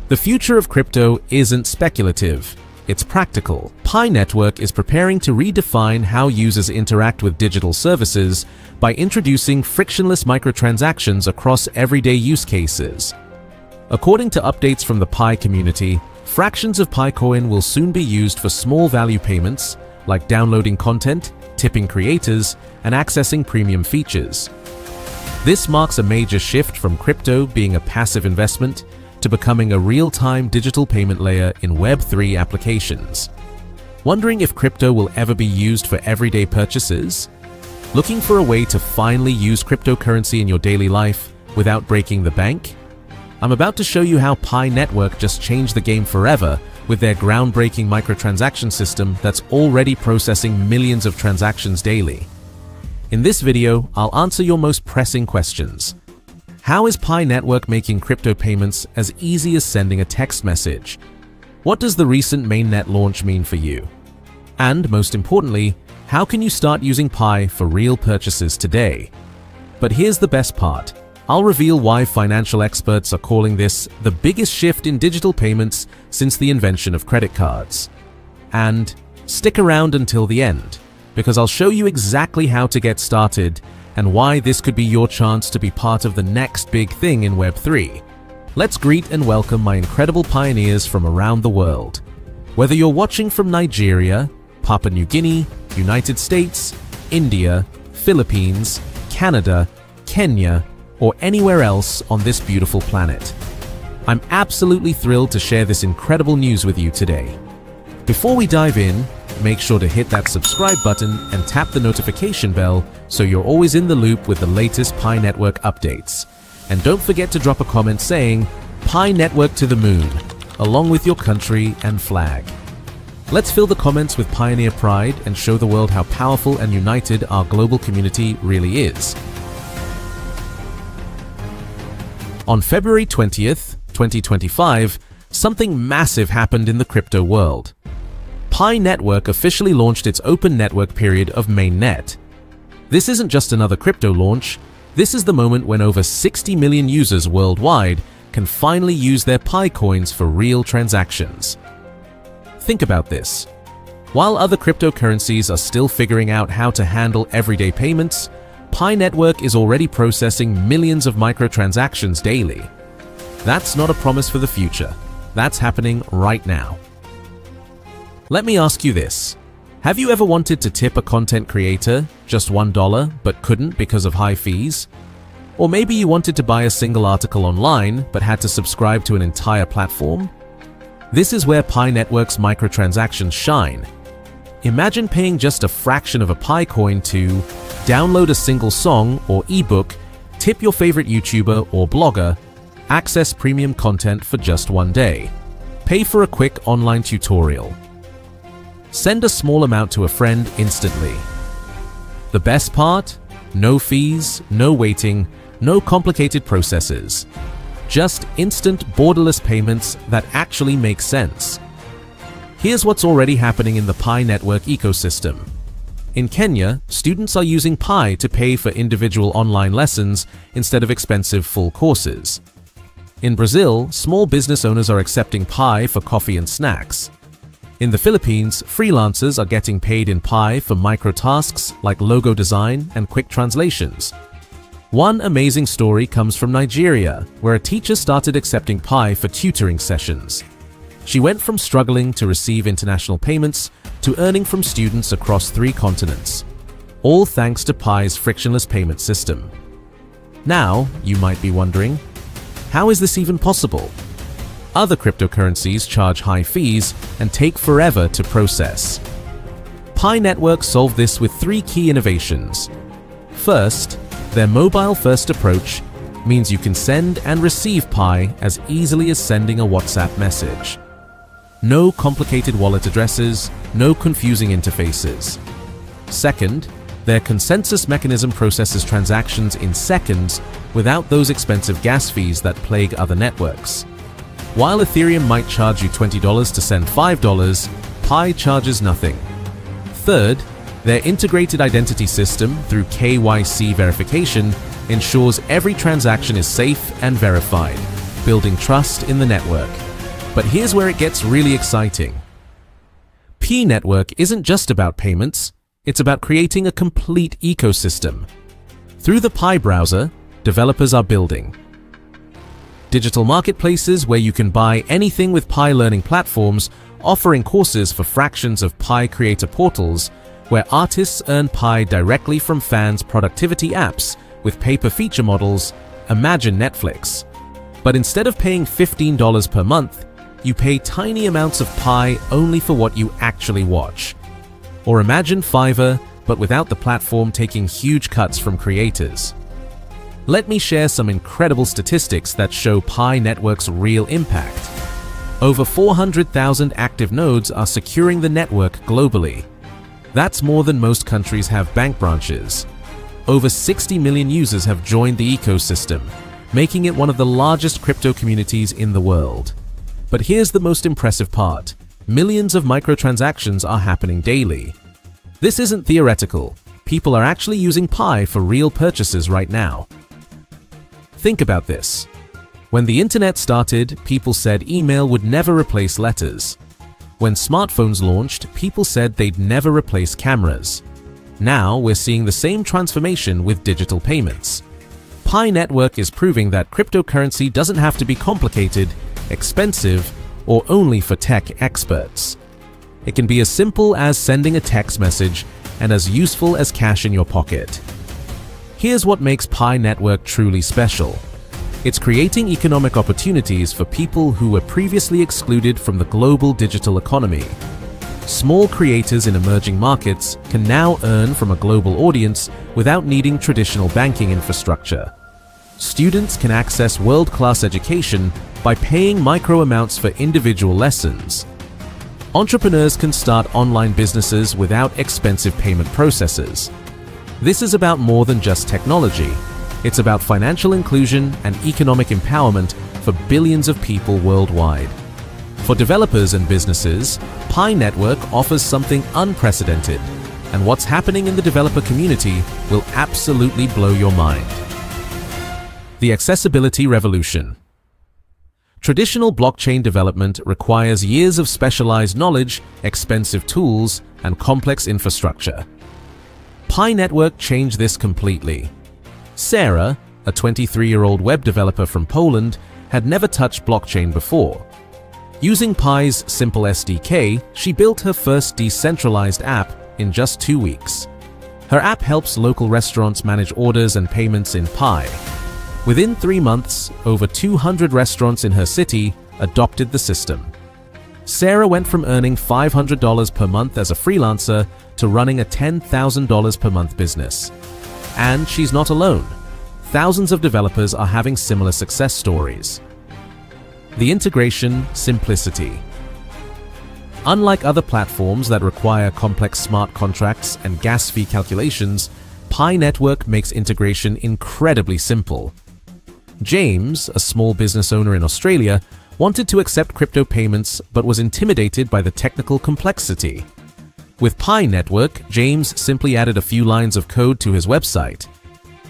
The future of crypto isn't speculative, it's practical. Pi Network is preparing to redefine how users interact with digital services by introducing frictionless microtransactions across everyday use cases. According to updates from the Pi community, fractions of PiCoin will soon be used for small value payments like downloading content, tipping creators, and accessing premium features. This marks a major shift from crypto being a passive investment to becoming a real-time digital payment layer in Web3 applications. Wondering if crypto will ever be used for everyday purchases? Looking for a way to finally use cryptocurrency in your daily life without breaking the bank? I'm about to show you how Pi Network just changed the game forever with their groundbreaking microtransaction system that's already processing millions of transactions daily. In this video, I'll answer your most pressing questions. How is Pi Network making crypto payments as easy as sending a text message? What does the recent mainnet launch mean for you? And most importantly, how can you start using Pi for real purchases today? But here's the best part. I'll reveal why financial experts are calling this the biggest shift in digital payments since the invention of credit cards. And stick around until the end, because I'll show you exactly how to get started and why this could be your chance to be part of the next big thing in Web3. Let's greet and welcome my incredible pioneers from around the world. Whether you're watching from Nigeria, Papua New Guinea, United States, India, Philippines, Canada, Kenya, or anywhere else on this beautiful planet, I'm absolutely thrilled to share this incredible news with you today. Before we dive in, make sure to hit that subscribe button and tap the notification bell so you're always in the loop with the latest Pi Network updates. And don't forget to drop a comment saying Pi Network to the moon, along with your country and flag. Let's fill the comments with pioneer pride and show the world how powerful and united our global community really is. On February 20th, 2025, something massive happened in the crypto world. Pi Network officially launched its open network period of mainnet. This isn't just another crypto launch, this is the moment when over 60 million users worldwide can finally use their PiCoins for real transactions. Think about this. While other cryptocurrencies are still figuring out how to handle everyday payments, Pi Network is already processing millions of microtransactions daily. That's not a promise for the future. That's happening right now. Let me ask you this. Have you ever wanted to tip a content creator just $1 but couldn't because of high fees? Or maybe you wanted to buy a single article online but had to subscribe to an entire platform? This is where Pi Network's microtransactions shine. Imagine paying just a fraction of a PiCoin to download a single song or ebook, tip your favorite YouTuber or blogger, access premium content for just one day, pay for a quick online tutorial, send a small amount to a friend instantly. The best part? No fees, no waiting, no complicated processes. Just instant, borderless payments that actually make sense. Here's what's already happening in the Pi Network ecosystem. In Kenya, students are using Pi to pay for individual online lessons instead of expensive full courses. In Brazil, small business owners are accepting Pi for coffee and snacks. In the Philippines, freelancers are getting paid in Pi for micro-tasks like logo design and quick translations. One amazing story comes from Nigeria, where a teacher started accepting Pi for tutoring sessions. She went from struggling to receive international payments to earning from students across 3 continents, all thanks to Pi's frictionless payment system. Now, you might be wondering, how is this even possible? Other cryptocurrencies charge high fees and take forever to process. Pi Network solved this with 3 key innovations. First, their mobile-first approach means you can send and receive Pi as easily as sending a WhatsApp message. No complicated wallet addresses, no confusing interfaces. Second, their consensus mechanism processes transactions in seconds without those expensive gas fees that plague other networks. While Ethereum might charge you $20 to send $5, Pi charges nothing. Third, their integrated identity system through KYC verification ensures every transaction is safe and verified, building trust in the network. But here's where it gets really exciting. Pi Network isn't just about payments, it's about creating a complete ecosystem. Through the Pi browser, developers are building digital marketplaces where you can buy anything with Pi learning platforms, offering courses for fractions of Pi creator portals, where artists earn Pi directly from fans' productivity apps with paper feature models. Imagine Netflix. But instead of paying $15 per month, you pay tiny amounts of Pi only for what you actually watch. Or imagine Fiverr, but without the platform taking huge cuts from creators. Let me share some incredible statistics that show Pi Network's real impact. Over 400,000 active nodes are securing the network globally. That's more than most countries have bank branches. Over 60 million users have joined the ecosystem, making it one of the largest crypto communities in the world. But here's the most impressive part. Millions of microtransactions are happening daily. This isn't theoretical. People are actually using Pi for real purchases right now. Think about this. When the internet started, people said email would never replace letters. When smartphones launched, people said they'd never replace cameras. Now we're seeing the same transformation with digital payments. Pi Network is proving that cryptocurrency doesn't have to be complicated, expensive, or only for tech experts. It can be as simple as sending a text message and as useful as cash in your pocket. Here's what makes Pi Network truly special. It's creating economic opportunities for people who were previously excluded from the global digital economy. Small creators in emerging markets can now earn from a global audience without needing traditional banking infrastructure. Students can access world-class education by paying micro amounts for individual lessons. Entrepreneurs can start online businesses without expensive payment processes. This is about more than just technology. It's about financial inclusion and economic empowerment for billions of people worldwide. For developers and businesses, Pi Network offers something unprecedented, and what's happening in the developer community will absolutely blow your mind. The accessibility revolution. Traditional blockchain development requires years of specialized knowledge, expensive tools, and complex infrastructure. Pi Network changed this completely. Sarah, a 23-year-old web developer from Poland, had never touched blockchain before. Using Pi's simple SDK, she built her first decentralized app in just 2 weeks. Her app helps local restaurants manage orders and payments in Pi. Within 3 months, over 200 restaurants in her city adopted the system. Sarah went from earning $500 per month as a freelancer to running a $10,000 per month business. And she's not alone. Thousands of developers are having similar success stories. The integration simplicity. Unlike other platforms that require complex smart contracts and gas fee calculations, Pi Network makes integration incredibly simple. James, a small business owner in Australia, wanted to accept crypto payments but was intimidated by the technical complexity. With Pi Network, James simply added a few lines of code to his website.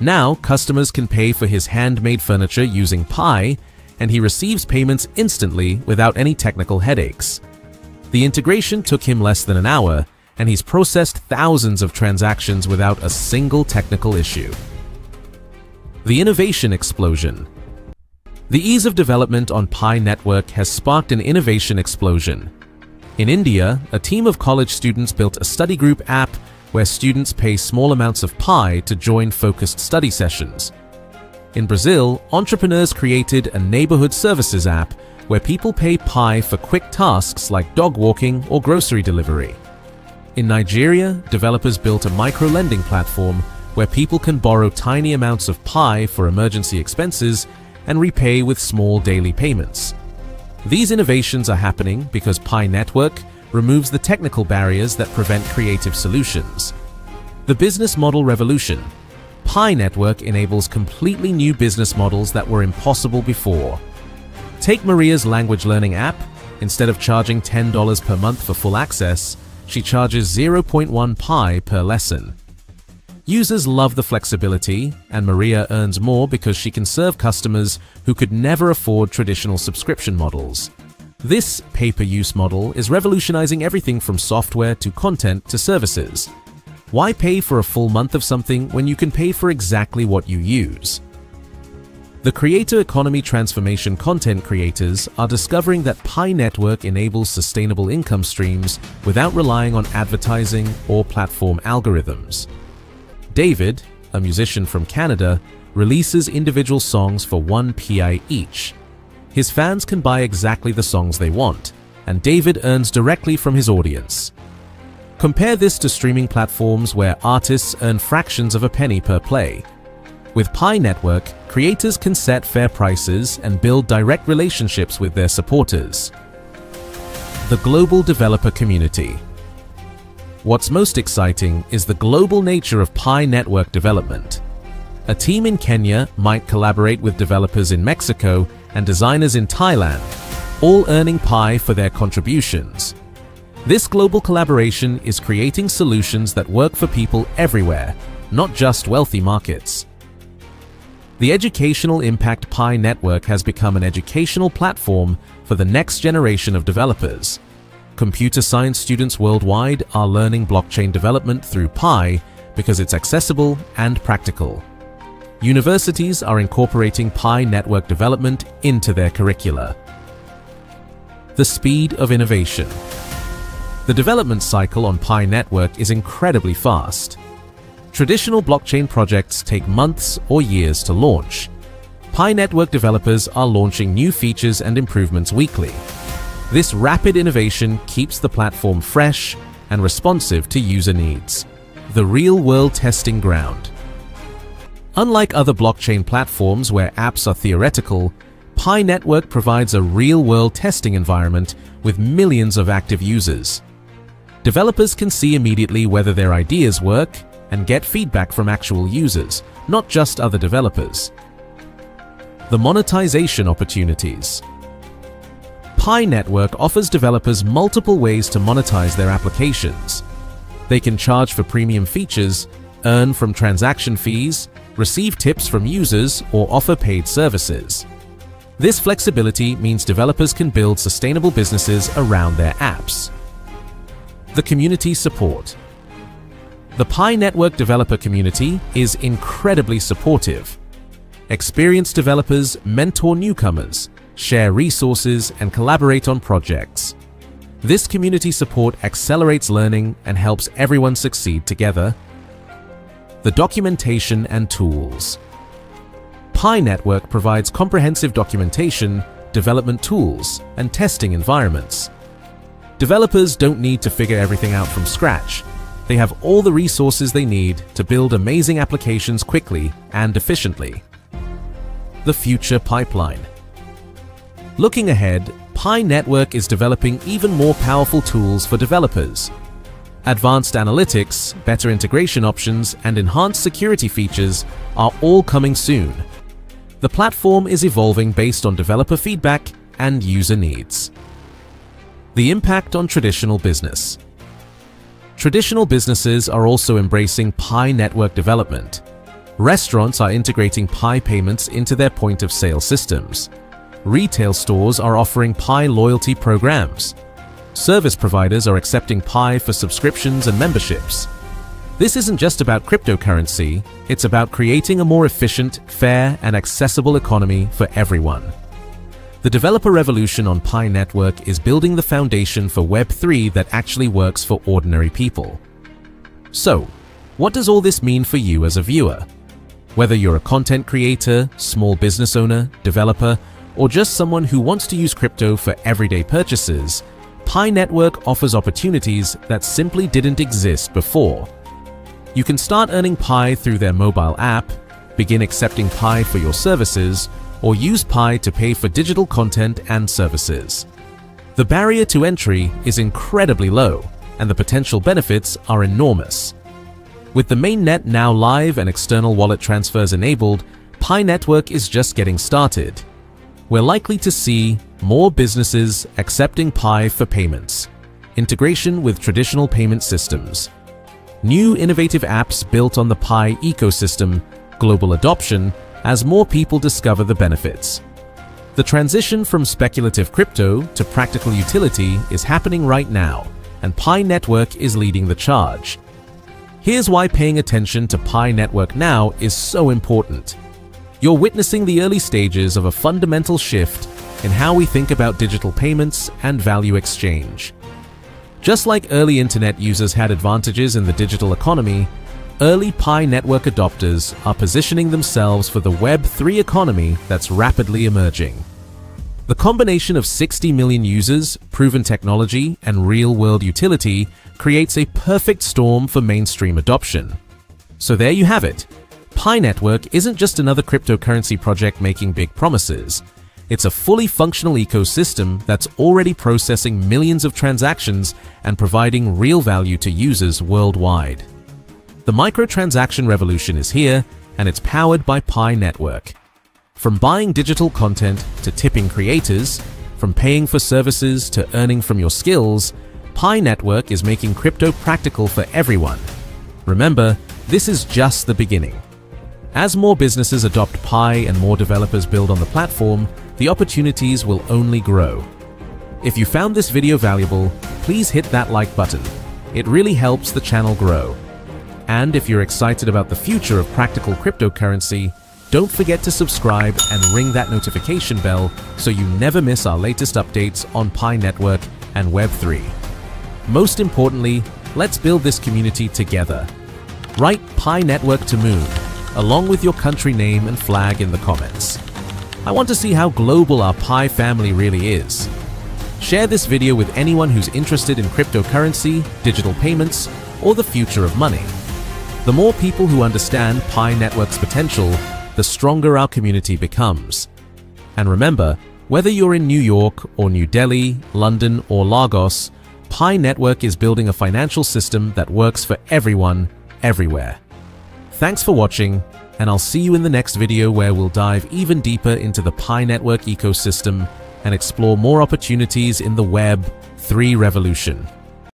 Now, customers can pay for his handmade furniture using Pi, and he receives payments instantly without any technical headaches. The integration took him less than an hour, and he's processed thousands of transactions without a single technical issue. The innovation explosion. The ease of development on Pi Network has sparked an innovation explosion. In India, a team of college students built a study group app where students pay small amounts of Pi to join focused study sessions. In Brazil, entrepreneurs created a neighborhood services app where people pay Pi for quick tasks like dog walking or grocery delivery. In Nigeria, developers built a micro-lending platform where people can borrow tiny amounts of Pi for emergency expenses and repay with small daily payments. These innovations are happening because Pi Network removes the technical barriers that prevent creative solutions. The business model revolution. Pi Network enables completely new business models that were impossible before. Take Maria's language learning app. Instead of charging $10 per month for full access, she charges 0.1 Pi per lesson. Users love the flexibility, and Maria earns more because she can serve customers who could never afford traditional subscription models. This pay-per-use model is revolutionizing everything from software to content to services. Why pay for a full month of something when you can pay for exactly what you use? The creator economy transformation content creators are discovering that Pi Network enables sustainable income streams without relying on advertising or platform algorithms. David, a musician from Canada, releases individual songs for 1 PI each. His fans can buy exactly the songs they want, and David earns directly from his audience. Compare this to streaming platforms where artists earn fractions of a penny per play. With Pi Network, creators can set fair prices and build direct relationships with their supporters. The global developer community. What's most exciting is the global nature of Pi Network development. A team in Kenya might collaborate with developers in Mexico and designers in Thailand, all earning Pi for their contributions. This global collaboration is creating solutions that work for people everywhere, not just wealthy markets. The educational impact Pi Network has become an educational platform for the next generation of developers. Computer science students worldwide are learning blockchain development through Pi because it's accessible and practical. Universities are incorporating Pi Network development into their curricula. The speed of innovation. The development cycle on Pi Network is incredibly fast. Traditional blockchain projects take months or years to launch. Pi Network developers are launching new features and improvements weekly. This rapid innovation keeps the platform fresh and responsive to user needs. The real-world testing ground. Unlike other blockchain platforms where apps are theoretical, Pi Network provides a real-world testing environment with millions of active users. Developers can see immediately whether their ideas work and get feedback from actual users, not just other developers. The monetization opportunities. Pi Network offers developers multiple ways to monetize their applications. They can charge for premium features, earn from transaction fees, receive tips from users, or offer paid services. This flexibility means developers can build sustainable businesses around their apps. The community support. The Pi Network developer community is incredibly supportive. Experienced developers mentor newcomers, share resources, and collaborate on projects. This community support accelerates learning and helps everyone succeed together. The documentation and tools. Pi Network provides comprehensive documentation, development tools, and testing environments. Developers don't need to figure everything out from scratch. They have all the resources they need to build amazing applications quickly and efficiently. The future pipeline. Looking ahead, Pi Network is developing even more powerful tools for developers. Advanced analytics, better integration options, and enhanced security features are all coming soon. The platform is evolving based on developer feedback and user needs. The impact on traditional business. Traditional businesses are also embracing Pi Network development. Restaurants are integrating Pi payments into their point-of-sale systems. Retail stores are offering Pi loyalty programs. Service providers are accepting Pi for subscriptions and memberships. This isn't just about cryptocurrency, it's about creating a more efficient, fair, and accessible economy for everyone. The developer revolution on Pi Network is building the foundation for Web3 that actually works for ordinary people. So, what does all this mean for you as a viewer? Whether you're a content creator, small business owner, developer, or just someone who wants to use crypto for everyday purchases, Pi Network offers opportunities that simply didn't exist before. You can start earning Pi through their mobile app, begin accepting Pi for your services, or use Pi to pay for digital content and services. The barrier to entry is incredibly low, and the potential benefits are enormous. With the mainnet now live and external wallet transfers enabled, Pi Network is just getting started. We're likely to see more businesses accepting Pi for payments, integration with traditional payment systems, new innovative apps built on the Pi ecosystem, global adoption as more people discover the benefits. The transition from speculative crypto to practical utility is happening right now, and Pi Network is leading the charge. Here's why paying attention to Pi Network now is so important. You're witnessing the early stages of a fundamental shift in how we think about digital payments and value exchange. Just like early internet users had advantages in the digital economy, early Pi Network adopters are positioning themselves for the Web3 economy that's rapidly emerging. The combination of 60 million users, proven technology, and real-world utility creates a perfect storm for mainstream adoption. So there you have it. Pi Network isn't just another cryptocurrency project making big promises. It's a fully functional ecosystem that's already processing millions of transactions and providing real value to users worldwide. The microtransaction revolution is here, and it's powered by Pi Network. From buying digital content to tipping creators, from paying for services to earning from your skills, Pi Network is making crypto practical for everyone. Remember, this is just the beginning. As more businesses adopt Pi and more developers build on the platform, the opportunities will only grow. If you found this video valuable, please hit that like button. It really helps the channel grow. And if you're excited about the future of practical cryptocurrency, don't forget to subscribe and ring that notification bell so you never miss our latest updates on Pi Network and Web3. Most importantly, let's build this community together. Write Pi Network to Moon, along with your country name and flag in the comments. I want to see how global our Pi family really is. Share this video with anyone who's interested in cryptocurrency, digital payments, or the future of money. The more people who understand Pi Network's potential, the stronger our community becomes. And remember, whether you're in New York or New Delhi, London or Lagos, Pi Network is building a financial system that works for everyone, everywhere. Thanks for watching, and I'll see you in the next video where we'll dive even deeper into the Pi Network ecosystem and explore more opportunities in the Web3 revolution.